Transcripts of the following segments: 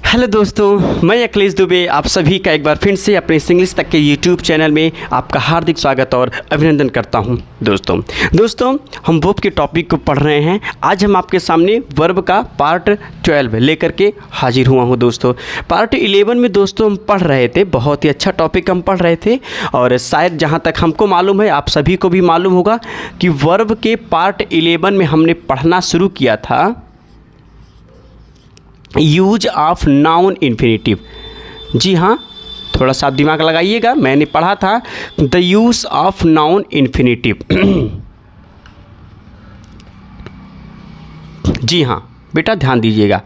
Hello दोस्तों, मैं अखिलेश दुबे आप सभी का एक बार फिर से अपने इंग्लिश तक के यूट्यूब चैनल में आपका हार्दिक स्वागत और अभिनंदन करता हूं। दोस्तों हम वर्ब के टॉपिक को पढ़ रहे हैं। आज हम आपके सामने वर्ब का पार्ट 12 लेकर के हाजिर हुआ हूं। दोस्तों पार्ट 11 में दोस्तों हम पढ़ रहे थे, बहुत ही अच्छा टॉपिक हम पढ़ रहे थे और शायद जहाँ तक हमको मालूम है आप सभी को भी मालूम होगा कि वर्ब के पार्ट 11 में हमने पढ़ना शुरू किया था यूज ऑफ नाउन इन्फिनेटिव। जी हाँ, थोड़ा सा दिमाग लगाइएगा। मैंने पढ़ा था the use of noun infinitive. जी हाँ बेटा, ध्यान दीजिएगा,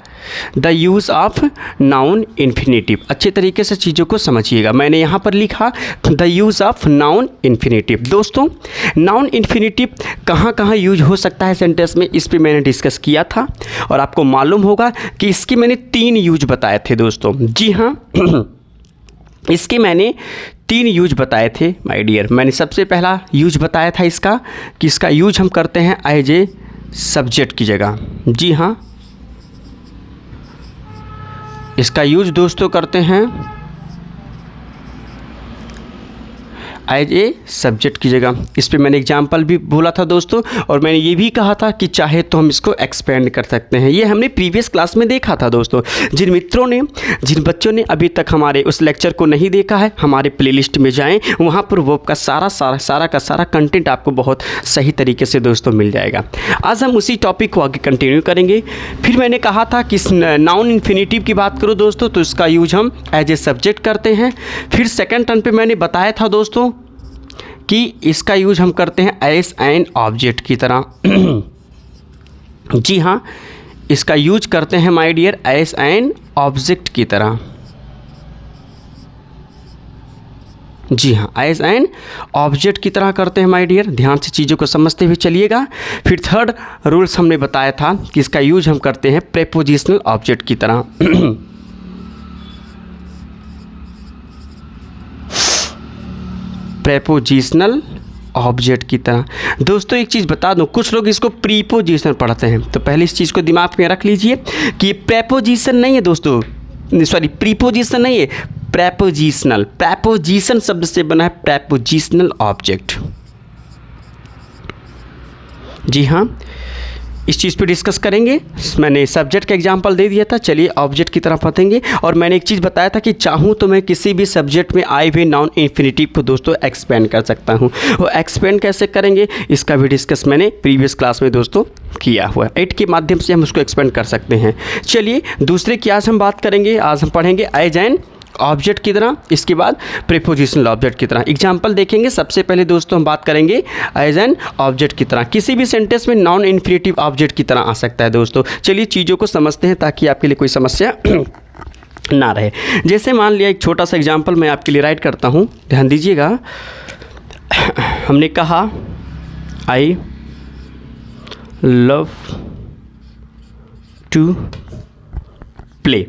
the use of noun infinitive. अच्छे तरीके से चीज़ों को समझिएगा। मैंने यहाँ पर लिखा the use of noun infinitive. दोस्तों नाउन इन्फिनेटिव कहाँ कहाँ यूज हो सकता है सेंटेंस में, इस पे मैंने डिस्कस किया था और आपको मालूम होगा कि इसके मैंने 3 यूज बताए थे दोस्तों। जी हाँ इसके मैंने 3 यूज बताए थे माय डियर। मैंने सबसे पहला यूज बताया था इसका कि इसका यूज हम करते हैं एज ए सब्जेक्ट की जगह। जी हाँ, इसका यूज दोस्तों करते हैं एज ए सब्जेक्ट की जगह। इस पे मैंने एग्जाम्पल भी बोला था दोस्तों और मैंने ये भी कहा था कि चाहे तो हम इसको एक्सपेंड कर सकते हैं। ये हमने प्रीवियस क्लास में देखा था दोस्तों। जिन बच्चों ने अभी तक हमारे उस लेक्चर को नहीं देखा है, हमारे प्लेलिस्ट में जाएं, वहाँ पर वर्ब का सारा कंटेंट आपको बहुत सही तरीके से दोस्तों मिल जाएगा। आज हम उसी टॉपिक को आगे कंटिन्यू करेंगे। फिर मैंने कहा था कि नाउन इन्फिनेटिव की बात करो दोस्तों तो इसका यूज हम एज ए सब्जेक्ट करते हैं। फिर सेकेंड टर्न पे मैंने बताया था दोस्तों कि इसका यूज हम करते हैं एज एन ऑब्जेक्ट की तरह। जी हाँ, इसका यूज करते हैं my dear as an object की तरह। जी हाँ, एज एन ऑब्जेक्ट की तरह करते हैं माय डियर। ध्यान से चीज़ों को समझते हुए चलिएगा। फिर थर्ड रूल्स हमने बताया था कि इसका यूज हम करते हैं प्रेपोजिशनल ऑब्जेक्ट की तरह। प्रेपोजिशनल ऑब्जेक्ट की तरह। दोस्तों एक चीज़ बता दूं, कुछ लोग इसको प्रीपोजिशन पढ़ते हैं, तो पहले इस चीज़ को दिमाग में रख लीजिए कि ये प्रेपोजिशन नहीं है दोस्तों, सॉरी प्रीपोजिशन नहीं है, प्रेपोजिशनल। प्रेपोजिशन शब्द से बना है प्रेपोजिशनल ऑब्जेक्ट। जी हाँ, इस चीज़ पे डिस्कस करेंगे। मैंने सब्जेक्ट का एग्जांपल दे दिया था, चलिए ऑब्जेक्ट की तरफ पढ़ेंगे। और मैंने एक चीज़ बताया था कि चाहूँ तो मैं किसी भी सब्जेक्ट में आए हुए नाउन इन्फिनेटिव को दोस्तों एक्सपेंड कर सकता हूँ। वो एक्सपेंड कैसे करेंगे इसका भी डिस्कस मैंने प्रीवियस क्लास में दोस्तों किया हुआ है। 8 के माध्यम से हम उसको एक्सपेंड कर सकते हैं। चलिए दूसरे की आज हम बात करेंगे। आज हम पढ़ेंगे एज एन ऑब्जेक्ट की तरह, इसके बाद प्रीपोजिशनल ऑब्जेक्ट की तरह। एग्जाम्पल देखेंगे। सबसे पहले दोस्तों हम बात करेंगे एज एन ऑब्जेक्ट की तरह। किसी भी सेंटेंस में नॉन इन्फिनेटिव ऑब्जेक्ट की तरह आ सकता है दोस्तों। चलिए चीज़ों को समझते हैं ताकि आपके लिए कोई समस्या ना रहे। जैसे मान लिया एक छोटा सा एग्जाम्पल मैं आपके लिए राइट करता हूँ, ध्यान दीजिएगा। हमने कहा आई लव टू प्ले।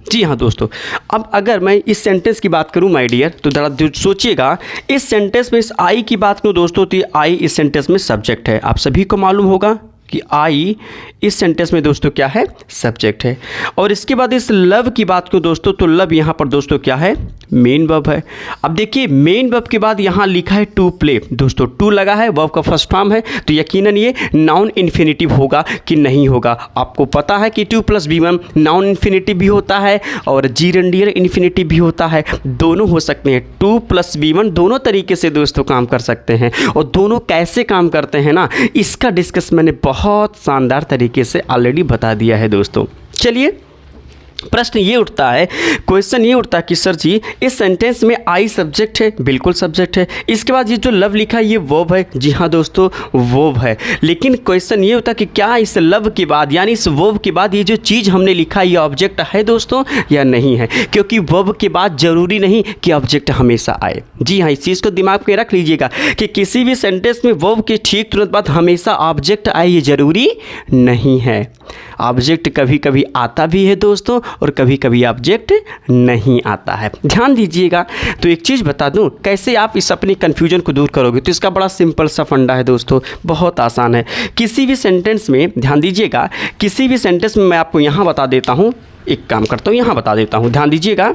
जी हाँ दोस्तों, अब अगर मैं इस सेंटेंस की बात करूं माय डियर तो ज़रा सोचिएगा। इस सेंटेंस में इस आई की बात करूं दोस्तों तो आई इस सेंटेंस में सब्जेक्ट है। आप सभी को मालूम होगा कि आई इस सेंटेंस में दोस्तों क्या है, सब्जेक्ट है। और इसके बाद इस लव की बात करूं दोस्तों तो लव यहाँ पर दोस्तों क्या है, मेन वर्ब है। अब देखिए मेन वर्ब के बाद यहाँ लिखा है टू प्ले दोस्तों, टू लगा है, वर्ब का फर्स्ट फॉर्म है, तो यकीनन ये नाउन इन्फिनेटिव होगा कि नहीं होगा। आपको पता है कि 2 + B1 नाउन इन्फिनेटिव भी होता है और जीरेंडियर इन्फिनेटिव भी होता है। दोनों हो सकते हैं, 2 + B1 दोनों तरीके से दोस्तों काम कर सकते हैं। और दोनों कैसे काम करते हैं ना, इसका डिस्कस मैंने बहुत शानदार तरीके से ऑलरेडी बता दिया है दोस्तों। चलिए प्रश्न ये उठता है, क्वेश्चन ये उठता है कि सर जी इस सेंटेंस में आई सब्जेक्ट है, बिल्कुल सब्जेक्ट है। इसके बाद ये जो लव लिखा है ये वर्ब है। जी हाँ दोस्तों वर्ब है। लेकिन क्वेश्चन ये होता है कि क्या इस लव के बाद यानी इस वर्ब के बाद ये जो चीज़ हमने लिखा है ये ऑब्जेक्ट है दोस्तों या नहीं है, क्योंकि वर्ब के बाद ज़रूरी नहीं कि ऑब्जेक्ट हमेशा आए। जी हाँ, इस चीज़ को दिमाग में रख लीजिएगा कि किसी भी सेंटेंस में वर्ब के ठीक तुरंत बाद हमेशा ऑब्जेक्ट आए ये ज़रूरी नहीं है। ऑब्जेक्ट कभी कभी आता भी है दोस्तों और कभी कभी ऑब्जेक्ट नहीं आता है। ध्यान दीजिएगा। तो एक चीज़ बता दूं, कैसे आप इस अपनी कन्फ्यूजन को दूर करोगे, तो इसका बड़ा सिंपल सा फंडा है दोस्तों, बहुत आसान है। किसी भी सेंटेंस में ध्यान दीजिएगा, किसी भी सेंटेंस में मैं आपको यहाँ बता देता हूँ, एक काम करता हूँ यहाँ बता देता हूँ, ध्यान दीजिएगा।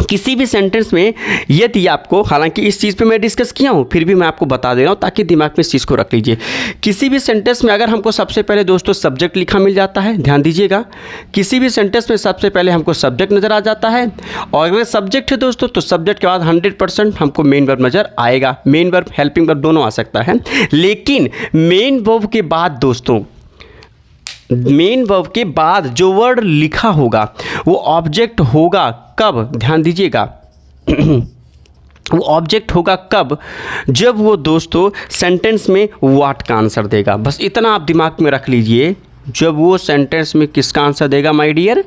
किसी भी सेंटेंस में यदि आपको, हालांकि इस चीज़ पे मैं डिस्कस किया हूँ, फिर भी मैं आपको बता दे रहा हूँ ताकि दिमाग में इस चीज़ को रख लीजिए। किसी भी सेंटेंस में अगर हमको सबसे पहले दोस्तों सब्जेक्ट लिखा मिल जाता है, ध्यान दीजिएगा, किसी भी सेंटेंस में सबसे पहले हमको सब्जेक्ट नज़र आ जाता है, और अगर सब्जेक्ट है दोस्तों तो सब्जेक्ट के बाद 100% हमको मेन वर्ब नज़र आएगा। मेन वर्ब, हेल्पिंग वर्ब दोनों आ सकता है, लेकिन मेन वर्ब के बाद दोस्तों, मेन वर्ब के बाद जो वर्ड लिखा होगा वो ऑब्जेक्ट होगा कब, ध्यान दीजिएगा, वो ऑब्जेक्ट होगा कब, जब वो दोस्तों सेंटेंस में व्हाट का आंसर देगा। बस इतना आप दिमाग में रख लीजिए, जब वो सेंटेंस में किसका आंसर देगा माय डियर,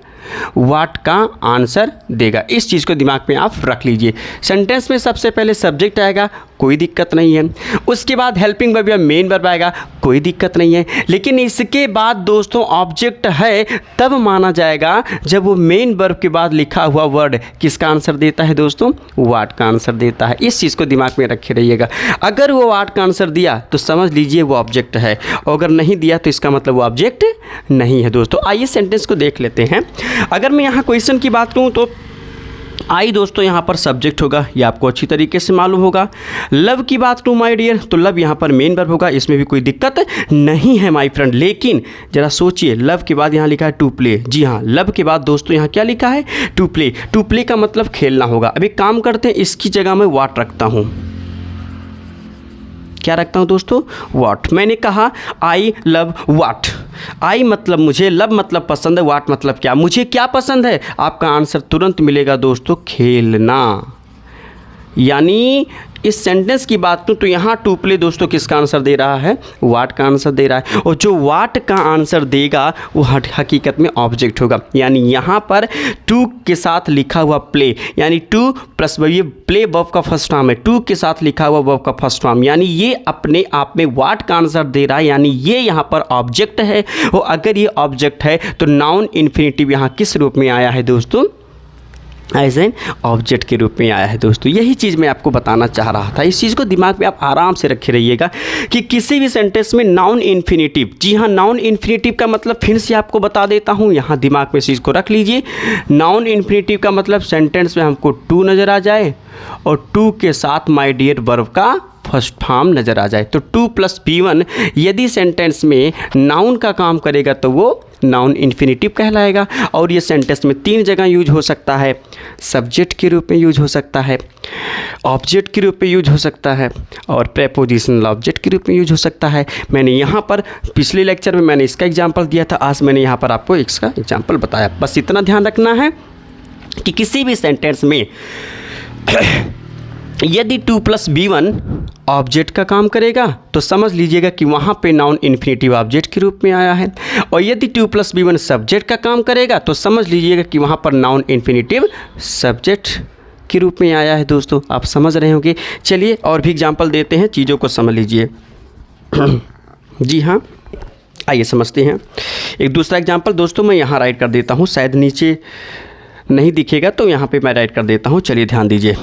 व्हाट का आंसर देगा। इस चीज़ को दिमाग में आप रख लीजिए। सेंटेंस में सबसे पहले सब्जेक्ट आएगा, कोई दिक्कत नहीं है, उसके बाद हेल्पिंग वर्ब या मेन वर्ब आएगा, कोई दिक्कत नहीं है, लेकिन इसके बाद दोस्तों ऑब्जेक्ट है तब माना जाएगा जब वो मेन वर्ब के बाद लिखा हुआ वर्ड किसका आंसर देता है दोस्तों, व्हाट का आंसर देता है। इस चीज़ को दिमाग में रखे रहिएगा। अगर वो व्हाट का आंसर दिया तो समझ लीजिए वो ऑब्जेक्ट है, और अगर नहीं दिया तो इसका मतलब वो ऑब्जेक्ट नहीं है दोस्तों। आइए सेंटेंस को देख लेते हैं। अगर मैं यहाँ क्वेश्चन की बात करूँ तो आई दोस्तों यहाँ पर सब्जेक्ट होगा, ये आपको अच्छी तरीके से मालूम होगा। लव की बात करूँ माय डियर तो लव यहाँ पर मेन वर्ब होगा, इसमें भी कोई दिक्कत नहीं है माय फ्रेंड। लेकिन जरा सोचिए, लव के बाद यहाँ लिखा है टू प्ले। जी हाँ, लव के बाद दोस्तों यहाँ क्या लिखा है, टू प्ले। टू प्ले का मतलब खेलना होगा। अब एक काम करते हैं, इसकी जगह मैं व्हाट रखता हूँ। क्या रखता हूँ दोस्तों, व्हाट। मैंने कहा आई लव व्हाट। आई मतलब मुझे, लव मतलब पसंद है, व्हाट मतलब क्या, मुझे क्या पसंद है। आपका आंसर तुरंत मिलेगा दोस्तों, खेलना। यानी इस सेंटेंस की बात करूँ तो यहाँ टू प्ले दोस्तों किसका आंसर दे रहा है, व्हाट का आंसर दे रहा है, और जो व्हाट का आंसर देगा वो हकीकत में ऑब्जेक्ट होगा। यानी यहाँ पर टू के साथ लिखा हुआ प्ले, यानी टू प्लस ये प्ले वर्ब का फर्स्ट फॉर्म है, टू के साथ लिखा हुआ वर्ब का फर्स्ट फॉर्म, यानी ये अपने आप में व्हाट का आंसर दे रहा है, यानी ये यहाँ पर ऑब्जेक्ट है। और अगर ये ऑब्जेक्ट है तो नाउन इन्फिनिटिव यहाँ किस रूप में आया है दोस्तों, एज एन ऑब्जेक्ट के रूप में आया है दोस्तों। यही चीज़ मैं आपको बताना चाह रहा था। इस चीज़ को दिमाग में आप आराम से रखे रहिएगा कि किसी भी सेंटेंस में नाउन इन्फिनिटिव, जी हाँ, नाउन इन्फिनिटिव का मतलब फिर से आपको बता देता हूँ, यहाँ दिमाग में इस चीज़ को रख लीजिए। नाउन इन्फिनिटिव का मतलब सेंटेंस में हमको टू नज़र आ जाए और टू के साथ माय डियर वर्ब का फर्स्ट फॉर्म नज़र आ जाए। तो 2 + P1 यदि सेंटेंस में नाउन का काम करेगा तो वो नाउन इन्फिनिटिव कहलाएगा। और ये सेंटेंस में 3 जगह यूज हो सकता है, सब्जेक्ट के रूप में यूज हो सकता है, ऑब्जेक्ट के रूप में यूज हो सकता है, और प्रेपोजिशनल ऑब्जेक्ट के रूप में यूज हो सकता है। मैंने यहाँ पर पिछले लेक्चर में मैंने इसका एग्जाम्पल दिया था, आज मैंने यहाँ पर आपको इसका एग्जाम्पल बताया। बस इतना ध्यान रखना है कि किसी भी सेंटेंस में यदि 2 + B1 ऑब्जेक्ट का काम करेगा तो समझ लीजिएगा कि वहाँ पे नाउन इन्फिनिटिव ऑब्जेक्ट के रूप में आया है, और यदि 2 + B1 सब्जेक्ट का काम करेगा तो समझ लीजिएगा कि वहाँ पर नाउन इन्फिनिटिव सब्जेक्ट के रूप में आया है। दोस्तों आप समझ रहे होंगे। चलिए और भी एग्जाम्पल देते हैं, चीज़ों को समझ लीजिए। जी हाँ, आइए समझते हैं। एक दूसरा एग्जाम्पल दोस्तों मैं यहाँ राइट कर देता हूँ, शायद नीचे नहीं दिखेगा तो यहाँ पे मैं राइट कर देता हूँ। चलिए ध्यान दीजिए।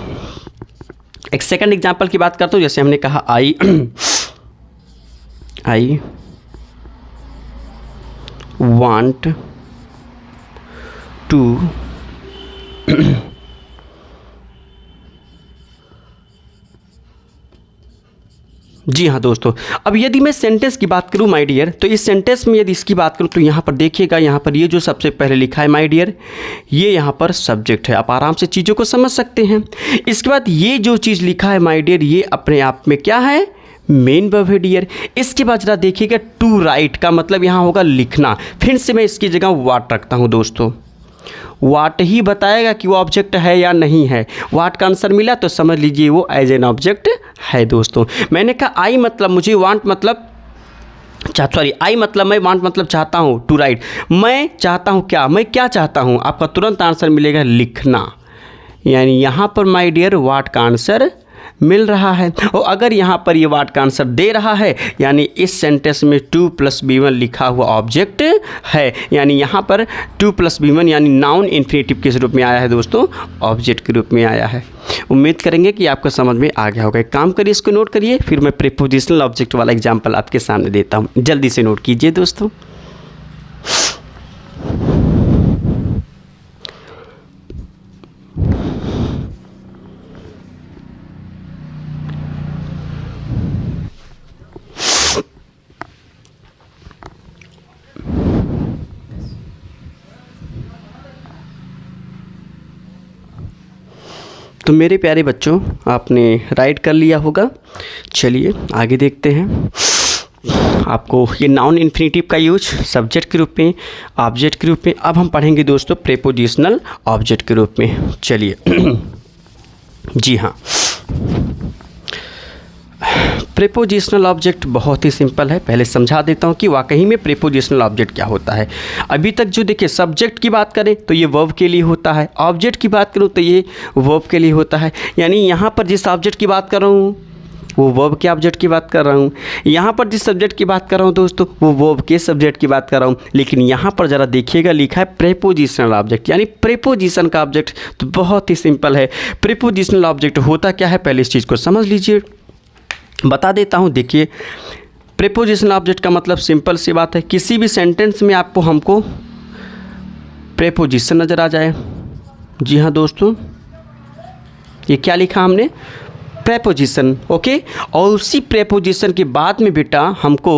एक सेकंड एग्जाम्पल की बात करता हूँ। जैसे हमने कहा आई वांट टू जी हाँ दोस्तों, अब यदि मैं सेंटेंस की बात करूँ माय डियर, तो इस सेंटेंस में यदि इसकी बात करूँ तो यहाँ पर देखिएगा, यहाँ पर ये जो सबसे पहले लिखा है माय डियर, ये यहाँ पर सब्जेक्ट है। आप आराम से चीज़ों को समझ सकते हैं। इसके बाद ये जो चीज़ लिखा है माय डियर, ये अपने आप में क्या है, मेन वर्ब है डियर। इसके बाद जरा देखिएगा टू राइट का मतलब यहाँ होगा लिखना। फिर से मैं इसकी जगह व्हाट रखता हूँ दोस्तों, व्हाट ही बताएगा कि वो ऑब्जेक्ट है या नहीं है। व्हाट का आंसर मिला तो समझ लीजिए वो एज एन ऑब्जेक्ट है दोस्तों। मैंने कहा आई मतलब मुझे, वांट मतलब आई मतलब मैं, वांट मतलब चाहता हूँ, टू राइट मैं चाहता हूँ क्या, मैं क्या चाहता हूँ। आपका तुरंत आंसर मिलेगा लिखना। यानी यहाँ पर माय डियर व्हाट का आंसर मिल रहा है। और अगर यहाँ पर ये वाट का आंसर दे रहा है यानी इस सेंटेंस में 2 + B1 लिखा हुआ ऑब्जेक्ट है, यानी यहाँ पर 2 + B1 यानी नाउन इन्फिनेटिव किस रूप में आया है दोस्तों, ऑब्जेक्ट के रूप में आया है। उम्मीद करेंगे कि आपको समझ में आ गया होगा। एक काम करिए, इसको नोट करिए, फिर मैं प्रीपोजिशनल ऑब्जेक्ट वाला एग्जाम्पल आपके सामने देता हूँ। जल्दी से नोट कीजिए दोस्तों। तो मेरे प्यारे बच्चों, आपने राइट कर लिया होगा। चलिए आगे देखते हैं। आपको ये नाउन इन्फिनेटिव का यूज सब्जेक्ट के रूप में, ऑब्जेक्ट के रूप में, अब हम पढ़ेंगे दोस्तों प्रीपोजिशनल ऑब्जेक्ट के रूप में। चलिए जी हाँ, प्रीपोजिशनल ऑब्जेक्ट बहुत ही सिंपल है। पहले समझा देता हूँ कि वाकई में प्रीपोजिशनल ऑब्जेक्ट क्या होता है। अभी तक जो देखिए सब्जेक्ट की बात करें तो ये वर्ब के लिए होता है, ऑब्जेक्ट की बात करूँ तो ये वर्ब के लिए होता है। यानी यहाँ पर जिस ऑब्जेक्ट की बात कर रहा हूँ वो वर्ब के ऑब्जेक्ट की बात कर रहा हूँ, यहाँ पर जिस सब्जेक्ट की बात कर रहा हूँ दोस्तों वो वर्ब के सब्जेक्ट की बात कर रहा हूँ। लेकिन यहाँ पर ज़रा देखिएगा, लिखा है प्रीपोजिशनल ऑब्जेक्ट, यानी प्रीपोजिशन का ऑब्जेक्ट। तो बहुत ही सिंपल है, प्रीपोजिशनल ऑब्जेक्ट होता क्या है, पहले इस चीज़ को समझ लीजिए। बता देता हूँ। देखिए प्रीपोजिशनल ऑब्जेक्ट का मतलब सिंपल सी बात है, किसी भी सेंटेंस में आपको हमको प्रीपोजिशन नज़र आ जाए। जी हाँ दोस्तों, ये क्या लिखा हमने, प्रीपोजिशन। ओके, और उसी प्रीपोजिशन के बाद में बेटा हमको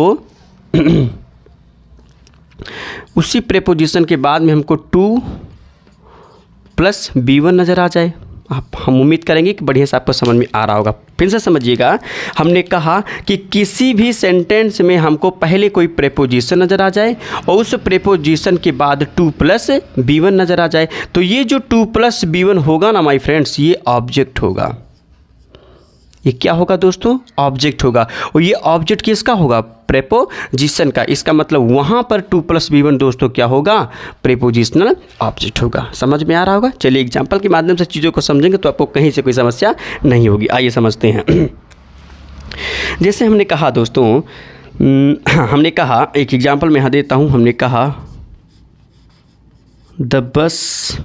उसी प्रीपोजिशन के बाद में हमको 2 + B1 नज़र आ जाए। हम उम्मीद करेंगे कि बढ़िया से आपको समझ में आ रहा होगा। फिर से समझिएगा, हमने कहा कि किसी भी सेंटेंस में हमको पहले कोई प्रीपोजिशन नज़र आ जाए और उस प्रीपोजिशन के बाद 2 + B1 नज़र आ जाए। तो ये जो 2 + B1 होगा ना माय फ्रेंड्स, ये ऑब्जेक्ट होगा। ये क्या होगा दोस्तों, ऑब्जेक्ट होगा। और ये ऑब्जेक्ट किसका होगा, प्रीपोजिशन का। इसका मतलब वहाँ पर 2 + B1 दोस्तों क्या होगा, प्रीपोजिशनल ऑब्जेक्ट होगा। समझ में आ रहा होगा। चलिए एग्जाम्पल के माध्यम से चीज़ों को समझेंगे तो आपको कहीं से कोई समस्या नहीं होगी। आइए समझते हैं। जैसे हमने कहा दोस्तों, हमने कहा, एक एग्जाम्पल मैं यहाँ देता हूँ। हमने कहा the bus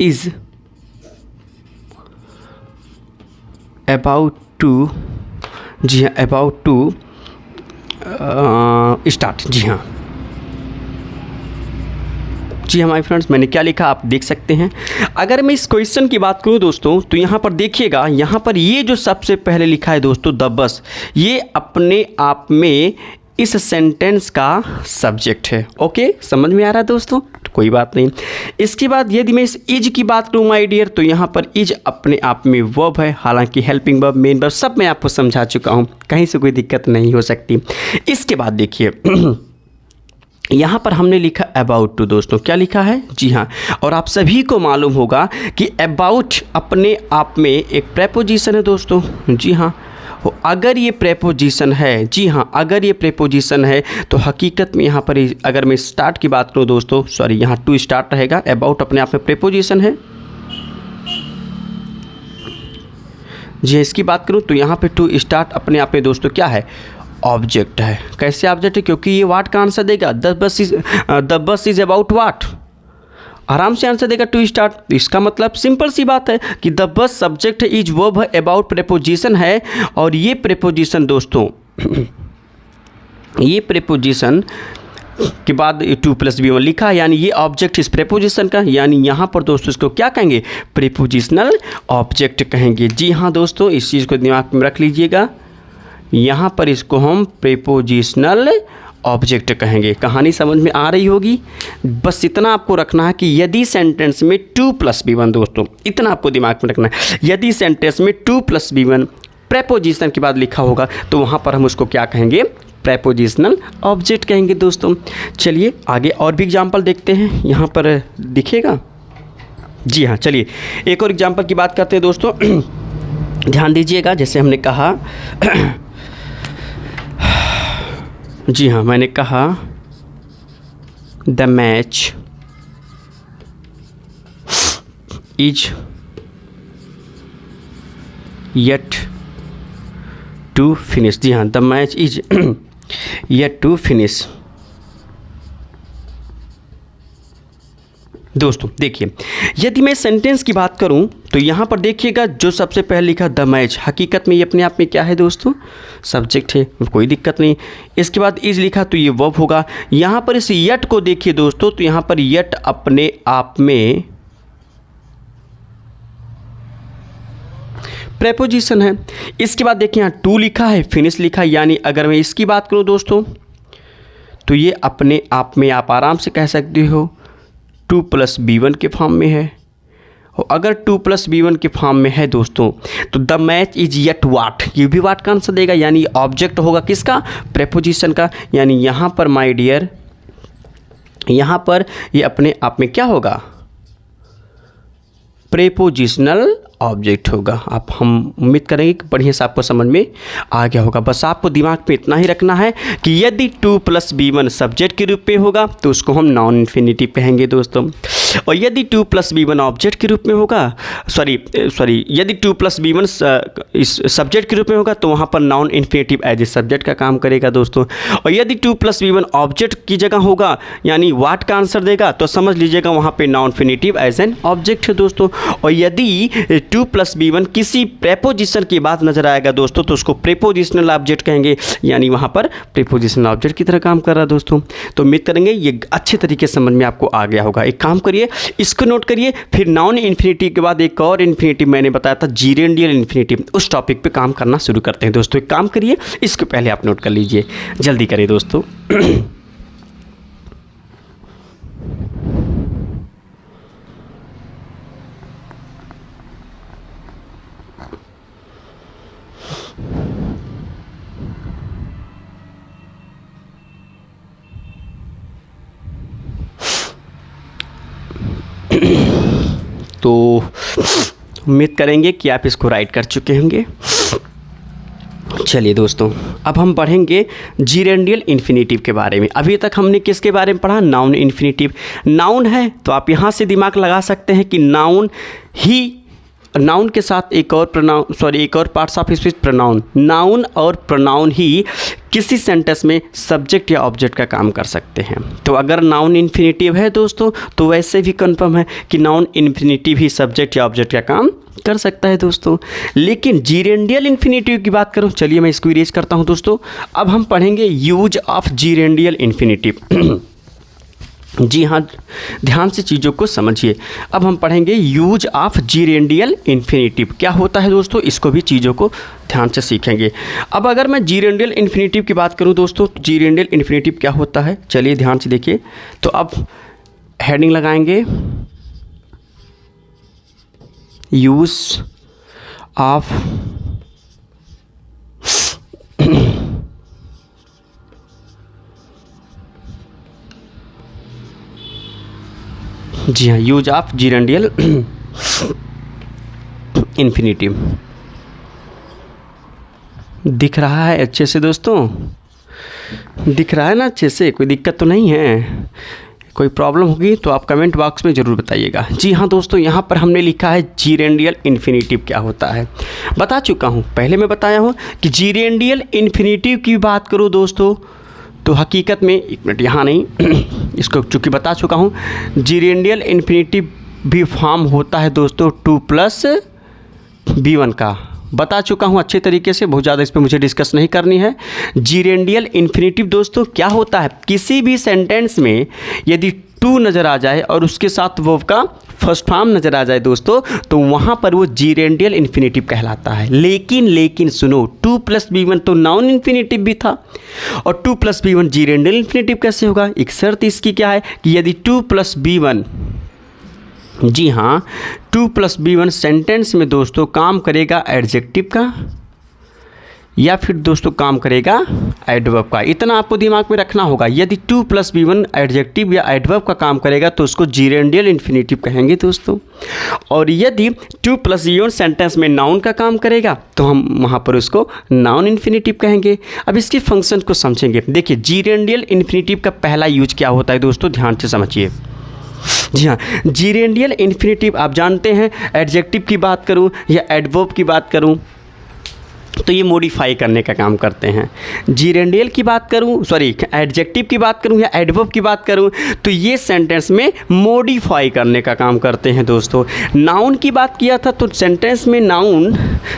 is about to, जी हाँ, about to start। जी हाँ, जी हाँ माय फ्रेंड्स, मैंने क्या लिखा आप देख सकते हैं। अगर मैं इस क्वेश्चन की बात करूँ दोस्तों तो यहाँ पर देखिएगा, यहाँ पर ये जो सबसे पहले लिखा है दोस्तों द बस, ये अपने आप में इस सेंटेंस का सब्जेक्ट है। ओके, समझ में आ रहा है दोस्तों, कोई बात नहीं। इसके बाद यदि मैं इस इज की बात करूँ माय डियर, तो यहाँ पर इज अपने आप में वर्ब है। हालांकि हेल्पिंग वर्ब, मेन वर्ब सब मैं आपको समझा चुका हूँ, कहीं से कोई दिक्कत नहीं हो सकती। इसके बाद देखिए यहाँ पर हमने लिखा अबाउट टू। दोस्तों क्या लिखा है, जी हाँ, और आप सभी को मालूम होगा कि अबाउट अपने आप में एक प्रीपोजिशन है दोस्तों। जी हाँ, अगर ये प्रीपोजिशन है, जी हाँ, अगर ये प्रीपोजिशन है तो हकीकत में यहाँ पर अगर मैं स्टार्ट की बात करूँ दोस्तों, सॉरी यहाँ टू स्टार्ट रहेगा। अबाउट अपने आप में प्रीपोजिशन है। जी इसकी बात करूँ तो यहाँ पे टू स्टार्ट अपने आप में दोस्तों क्या है, ऑब्जेक्ट है। कैसे ऑब्जेक्ट है, क्योंकि ये वाट का आंसर देगा। The bus is about what, आराम से आंसर देगा टू स्टार्ट। इसका मतलब सिंपल सी बात है कि द बस सब्जेक्ट है, इज वर्ब है, अबाउट प्रीपोजिशन है। और ये प्रीपोजिशन दोस्तों ये प्रीपोजिशन के बाद 2 + B1 लिखा है, यानी ये ऑब्जेक्ट इस प्रीपोजिशन का, यानी यहाँ पर दोस्तों इसको क्या कहेंगे, प्रीपोजिशनल ऑब्जेक्ट कहेंगे। जी हाँ दोस्तों, इस चीज़ को दिमाग में रख लीजिएगा, यहाँ पर इसको हम प्रीपोजिशनल ऑब्जेक्ट कहेंगे। कहानी समझ में आ रही होगी। बस इतना आपको रखना है कि यदि सेंटेंस में 2 + B1 दोस्तों, इतना आपको दिमाग में रखना है, यदि सेंटेंस में 2 + B1 प्रीपोजिशन के बाद लिखा होगा तो वहाँ पर हम उसको क्या कहेंगे, प्रीपोजिशनल ऑब्जेक्ट कहेंगे दोस्तों। चलिए आगे और भी एग्जाम्पल देखते हैं, यहाँ पर दिखेगा। जी हाँ, चलिए एक और एग्जाम्पल की बात करते हैं दोस्तों। ध्यान दीजिएगा, जैसे हमने कहा जी हाँ, मैंने कहा the match is yet to finish. जी हाँ, the match is yet to finish. दोस्तों देखिए, यदि मैं सेंटेंस की बात करूं तो यहाँ पर देखिएगा जो सबसे पहले लिखा द मैच, हकीकत में ये अपने आप में क्या है दोस्तों, सब्जेक्ट है, कोई दिक्कत नहीं। इसके बाद इज लिखा तो ये वर्ब होगा। यहाँ पर इस यट को देखिए दोस्तों, तो यहाँ पर यट अपने आप में प्रेपोजिशन है। इसके बाद देखिए यहाँ टू लिखा है, फिनिश लिखा है, यानी अगर मैं इसकी बात करूँ दोस्तों तो ये अपने आप में आप आराम से कह सकते हो 2+B1 के फॉर्म में है। और अगर 2+B1 के फॉर्म में है दोस्तों तो द मैच इज येट वाट, ये भी वाट का आंसर देगा, यानी ऑब्जेक्ट होगा किसका, प्रेपोजिशन का। यानी यहाँ पर माय डियर, यहाँ पर ये अपने आप में क्या होगा, प्रेपोजिशनल ऑब्जेक्ट होगा। आप हम उम्मीद करेंगे कि बढ़िया से आपको समझ में आ गया होगा। बस आपको दिमाग में इतना ही रखना है कि यदि 2+B1 सब्जेक्ट के रूप में होगा तो उसको हम नॉन इन्फिनिटिव कहेंगे दोस्तों, और यदि 2+B1 ऑब्जेक्ट के रूप में होगा, सॉरी यदि 2+B1 इस सब्जेक्ट के रूप में होगा तो वहाँ पर noun infinitive as a subject का काम करेगा दोस्तों। और यदि 2+B1 ऑब्जेक्ट की जगह होगा यानी वाट का आंसर देगा तो समझ लीजिएगा वहाँ पे noun infinitive as an object है दोस्तों। और यदि 2+B1 किसी प्रेपोजिशन की बात नजर आएगा दोस्तों तो उसको प्रेपोजिशनल ऑब्जेक्ट कहेंगे, यानी वहाँ पर प्रेपोजिशनल ऑब्जेक्ट की तरह काम कर रहा है दोस्तों। तो उम्मीद करेंगे ये अच्छे तरीके से समझ में आपको आ गया होगा। एक काम करिए, इसको नोट करिए, फिर नॉन इन्फिनिटिव के बाद एक और इन्फिनिटिव मैंने बताया था जीरेंडियल इन्फिनिटिव, उस टॉपिक पे काम करना शुरू करते हैं दोस्तों। एक काम करिए, इसको पहले आप नोट कर लीजिए, जल्दी करिए दोस्तों। तो उम्मीद करेंगे कि आप इसको राइट कर चुके होंगे। चलिए दोस्तों, अब हम पढ़ेंगे जीरेंडियल इन्फिनिटिव के बारे में। अभी तक हमने किसके बारे में पढ़ा, नाउन इन्फिनिटिव। नाउन है तो आप यहाँ से दिमाग लगा सकते हैं कि नाउन ही, नाउन के साथ एक और एक और parts of speech pronoun, noun और प्रोनाउन ही किसी सेंटेंस में सब्जेक्ट या ऑब्जेक्ट का काम कर सकते हैं। तो अगर नाउन इन्फिनिटिव है दोस्तों तो वैसे भी कंफर्म है कि नाउन इन्फिनिटिव ही सब्जेक्ट या ऑब्जेक्ट का काम कर सकता है दोस्तों। लेकिन जीरेंडियल इन्फिनिटिव की बात करूं, चलिए मैं इसको इरेज करता हूं दोस्तों। अब हम पढ़ेंगे यूज ऑफ जीरेंडियल इन्फिनिटिव। जी हाँ, ध्यान से चीज़ों को समझिए। अब हम पढ़ेंगे यूज ऑफ जीरेंडियल इन्फिनिटिव क्या होता है दोस्तों, इसको भी चीज़ों को ध्यान से सीखेंगे। अब अगर मैं जीरेंडियल इन्फिनिटिव की बात करूं दोस्तों, जीरेंडियल इन्फिनिटिव क्या होता है, चलिए ध्यान से देखिए। तो अब हेडिंग लगाएंगे यूज ऑफ जी हाँ, यूज ऑफ जीरेंडियल इन्फिनिटिव। दिख रहा है अच्छे से दोस्तों, दिख रहा है ना अच्छे से, कोई दिक्कत तो नहीं है? कोई प्रॉब्लम होगी तो आप कमेंट बॉक्स में ज़रूर बताइएगा। जी हाँ दोस्तों, यहाँ पर हमने लिखा है जीरेंडियल इन्फिनिटिव क्या होता है, बता चुका हूँ, पहले मैं बताया हूँ कि जीरेंडियल इन्फिनिटिव की बात करूँ दोस्तों तो हकीकत में, एक मिनट यहाँ नहीं, इसको चूँकि बता चुका हूँ, जीरेंडियल इन्फिनिटिव भी फॉर्म होता है दोस्तों 2+B1 का, बता चुका हूँ अच्छे तरीके से, बहुत ज़्यादा इस पर मुझे डिस्कस नहीं करनी है। जीरेंडियल इन्फिनिटिव दोस्तों क्या होता है, किसी भी सेंटेंस में यदि टू नज़र आ जाए और उसके साथ वर्ब का फर्स्ट फॉर्म नज़र आ जाए दोस्तों तो वहाँ पर वो जीरेंडियल इन्फिनिटिव कहलाता है। लेकिन सुनो, 2+B1 तो नॉन इन्फिनिटिव भी था और 2+B1 जीरेंडियल इन्फिनिटिव कैसे होगा? एक शर्त इसकी क्या है कि यदि 2+B1, जी हाँ, 2+B1 सेंटेंस में दोस्तों काम करेगा एडजेक्टिव का या फिर दोस्तों काम करेगा एडवर्ब का, इतना आपको दिमाग में रखना होगा। यदि 2+B1 एडजेक्टिव या एडवर्ब का काम करेगा तो उसको जीरेंडियल इन्फिनिटिव कहेंगे दोस्तों। और यदि 2+B1 सेंटेंस में नाउन का काम करेगा तो हम वहाँ पर उसको नाउन इन्फिनिटिव कहेंगे। अब इसके फंक्शन को समझेंगे। देखिए, जीरेंडियल इन्फिनिटिव का पहला यूज क्या होता है दोस्तों, ध्यान से समझिए। जी हाँ, जीरेंडियल इन्फिनिटिव आप जानते हैं, एडजेक्टिव की बात करूँ या एडवर्ब की बात करूँ तो ये मॉडिफाई करने का काम करते हैं। जीरेंडियल की बात करूं, सॉरी एडजेक्टिव की बात करूं या एडवर्ब की बात करूं, तो ये सेंटेंस में मॉडिफाई करने का काम करते हैं दोस्तों। नाउन की बात किया था तो सेंटेंस में नाउन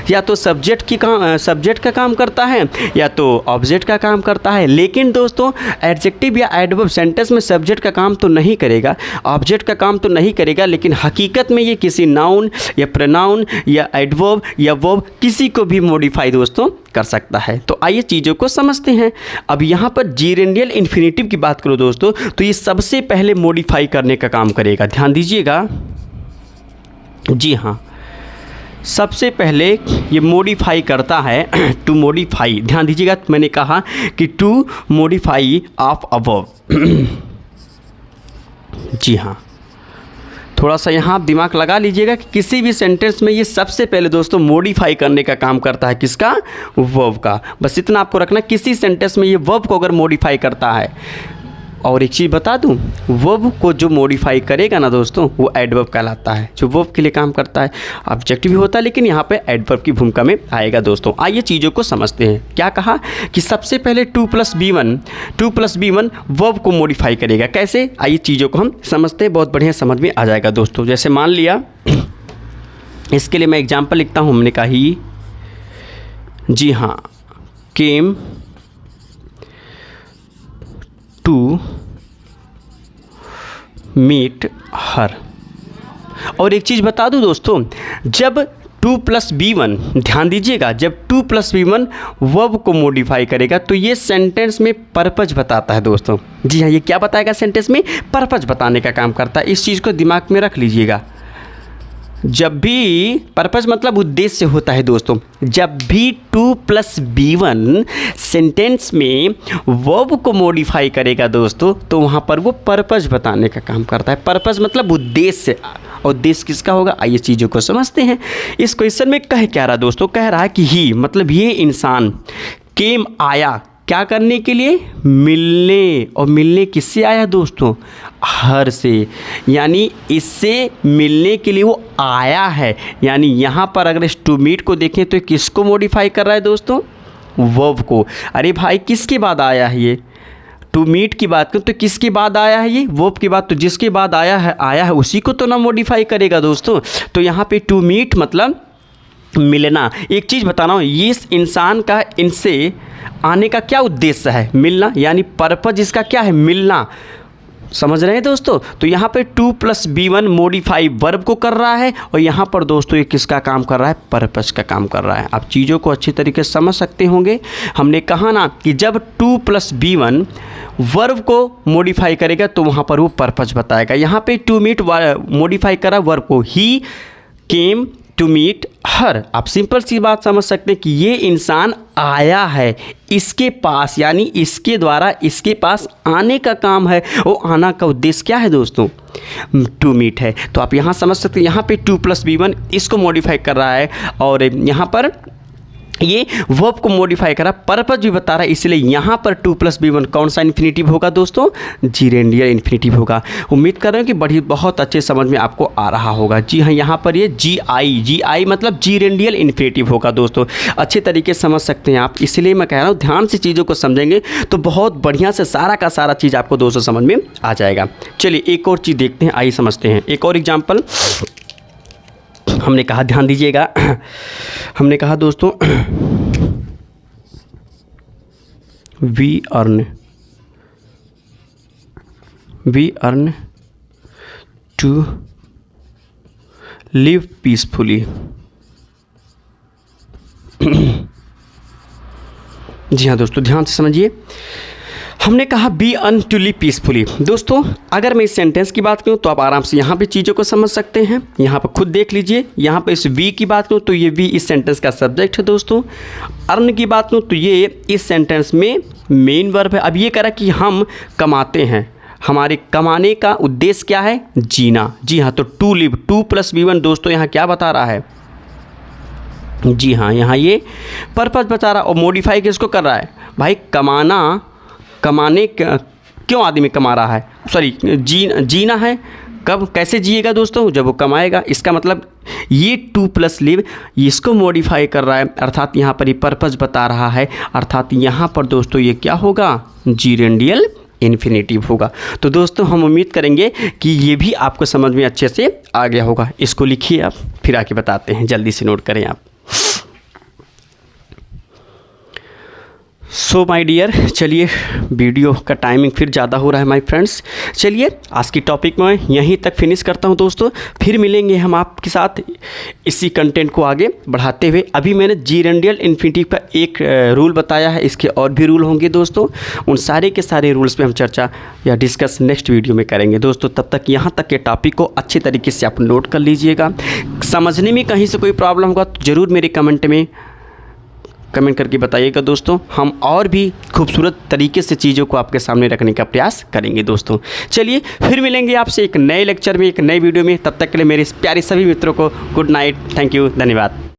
या तो सब्जेक्ट का काम करता है या तो ऑब्जेक्ट का काम करता है। लेकिन दोस्तों एडजेक्टिव या एडवर्ब सेंटेंस में सब्जेक्ट का काम तो नहीं करेगा, ऑब्जेक्ट का काम तो नहीं करेगा, लेकिन हकीकत में ये किसी नाउन या प्रोनाउन या एडवर्ब या वर्ब किसी को भी मॉडिफाई दोस्तों कर सकता है। तो आइए चीज़ों को समझते हैं। अब यहाँ पर जीरेंडियल इन्फिनेटिव की बात करो दोस्तों, तो ये सबसे पहले मॉडिफाई करने का काम करेगा। ध्यान दीजिएगा, जी हाँ, सबसे पहले ये मॉडिफाई करता है टू मॉडिफाई। ध्यान दीजिएगा, मैंने कहा कि टू मॉडिफाई ऑफ अबव। जी हाँ, थोड़ा सा यहाँ आप दिमाग लगा लीजिएगा कि किसी भी सेंटेंस में ये सबसे पहले दोस्तों मॉडिफाई करने का काम करता है। किसका? वर्ब का। बस इतना आपको रखना, किसी सेंटेंस में ये वर्ब को अगर मॉडिफाई करता है। और एक चीज़ बता दूं, वर्ब को जो मॉडिफाई करेगा ना दोस्तों, वो एडवर्ब कहलाता है, जो वर्ब के लिए काम करता है। ऑब्जेक्ट भी होता है लेकिन यहाँ पे एडवर्ब की भूमिका में आएगा दोस्तों। आइए चीज़ों को समझते हैं। क्या कहा कि सबसे पहले 2+B1 वर्ब को मॉडिफाई करेगा। कैसे? आइए चीज़ों को हम समझते हैं, बहुत बढ़िया समझ में आ जाएगा दोस्तों। जैसे मान लिया, इसके लिए मैं एग्जाम्पल लिखता हूँ। हमने कहा ही, जी हाँ, केम टू मीट हर। और एक चीज़ बता दूं दोस्तों, जब 2+B1, ध्यान दीजिएगा, जब 2+B1 वर्ब को मॉडिफाई करेगा तो ये सेंटेंस में पर्पज बताता है दोस्तों। जी हाँ, ये क्या बताएगा? सेंटेंस में पर्पज बताने का काम करता है। इस चीज़ को दिमाग में रख लीजिएगा। जब भी पर्पस मतलब उद्देश्य होता है दोस्तों, जब भी 2+B1 सेंटेंस में वर्ब को मॉडिफाई करेगा दोस्तों, तो वहाँ पर वो पर्पस बताने का काम करता है। पर्पस मतलब उद्देश्य। उद्देश्य किसका होगा? आइए चीज़ों को समझते हैं। इस क्वेश्चन में कह क्या रहा दोस्तों? कह रहा है कि ही मतलब ये इंसान केम आया, क्या करने के लिए? मिलने। और मिलने किससे आया दोस्तों? हर से, यानी इससे मिलने के लिए वो आया है। यानी यहाँ पर अगर इस टू मीट को देखें तो किसको मॉडिफाई कर रहा है दोस्तों? वर्ब को। अरे भाई, किसके बाद आया है ये? टू मीट की बात करूँ तो किसके बाद आया है ये? वर्ब की बात। तो जिसके बाद आया है उसी को तो ना मॉडिफाई करेगा दोस्तों। तो यहाँ पे टू मीट मतलब मिलना। एक चीज़ बता रहा हूँ, ये इस इंसान का इनसे आने का क्या उद्देश्य है? मिलना। यानी पर्पज इसका क्या है? मिलना। समझ रहे हैं दोस्तों? तो यहाँ पे 2+B1 मॉडिफाई वर्ब को कर रहा है और यहाँ पर दोस्तों ये किसका काम कर रहा है? पर्पस का काम कर रहा है। आप चीज़ों को अच्छी तरीके से समझ सकते होंगे। हमने कहा ना कि जब 2+B1 वर्ब को मॉडिफाई करेगा तो वहाँ पर वो पर्पस बताएगा। यहाँ पे टू मीट मॉडिफाई करा वर्ब को, ही केम टू मीट हर। आप सिंपल सी बात समझ सकते हैं कि ये इंसान आया है इसके पास, यानी इसके द्वारा इसके पास आने का काम है। वो आना का उद्देश्य क्या है दोस्तों? टू मीट है। तो आप यहाँ समझ सकते हैं, यहाँ पे 2+B1 इसको मॉडिफाई कर रहा है और यहाँ पर ये वर्ब को मॉडिफाई करा, पर्पस भी बता रहा है। इसलिए यहाँ पर 2+B1 कौन सा इन्फिनेटिव होगा दोस्तों? जीरेंडियल इन्फिनेटिव होगा। उम्मीद कर रहे हैं कि बहुत अच्छे समझ में आपको आ रहा होगा। जी हाँ, यहाँ पर ये GI मतलब जीरेंडियल इन्फिनेटिव होगा दोस्तों। अच्छे तरीके से समझ सकते हैं आप। इसलिए मैं कह रहा हूँ, ध्यान से चीज़ों को समझेंगे तो बहुत बढ़िया से सारा का सारा चीज़ आपको दोस्तों समझ में आ जाएगा। चलिए एक और चीज़ देखते हैं, आइए समझते हैं। एक और एग्जाम्पल हमने कहा, ध्यान दीजिएगा, हमने कहा दोस्तों we earn to live peacefully. जी हाँ दोस्तों, ध्यान से समझिए। हमने कहा we earn to live peacefully. दोस्तों अगर मैं इस सेंटेंस की बात करूं तो आप आराम से यहाँ पे चीज़ों को समझ सकते हैं। यहाँ पर खुद देख लीजिए। यहाँ पे इस वी की बात करूं तो ये वी इस सेंटेंस का सब्जेक्ट है दोस्तों। अर्न की बात करूं तो ये इस सेंटेंस में मेन वर्ब है। अब ये करा कि हम कमाते हैं, हमारे कमाने का उद्देश्य क्या है? जीना। जी हाँ, तो टू लिव 2+B1 दोस्तों यहाँ क्या बता रहा है? जी हाँ, यहाँ ये पर्पस बता रहा और मॉडिफाई किसको कर रहा है? भाई कमाने क्यों आदमी कमा रहा है? सॉरी जीना है कब कैसे जिएगा दोस्तों, जब वो कमाएगा। इसका मतलब ये टू प्लस लिव इसको मॉडिफाई कर रहा है, अर्थात यहाँ पर ये पर्पस बता रहा है, अर्थात यहाँ पर दोस्तों ये क्या होगा, जीरेंडियल इन्फिनेटिव होगा। तो दोस्तों हम उम्मीद करेंगे कि ये भी आपको समझ में अच्छे से आ गया होगा। इसको लिखिए आप, फिर आके बताते हैं, जल्दी से नोट करें आप। सो माय डियर, चलिए वीडियो का टाइमिंग फिर ज़्यादा हो रहा है माय फ्रेंड्स। चलिए आज की टॉपिक में यहीं तक फिनिश करता हूं दोस्तों, फिर मिलेंगे हम आपके साथ इसी कंटेंट को आगे बढ़ाते हुए। अभी मैंने जीरेंडियल इन्फिनिटिव का एक रूल बताया है, इसके और भी रूल होंगे दोस्तों, उन सारे के सारे रूल्स पे हम चर्चा या डिस्कस नेक्स्ट वीडियो में करेंगे दोस्तों। तब तक यहाँ तक के टॉपिक को अच्छे तरीके से आप नोट कर लीजिएगा। समझने में कहीं से कोई प्रॉब्लम होगा तो ज़रूर मेरे कमेंट में कमेंट करके बताइएगा दोस्तों, हम और भी खूबसूरत तरीके से चीज़ों को आपके सामने रखने का प्रयास करेंगे दोस्तों। चलिए फिर मिलेंगे आपसे एक नए लेक्चर में, एक नए वीडियो में। तब तक के लिए मेरे प्यारे सभी मित्रों को गुड नाइट, थैंक यू, धन्यवाद।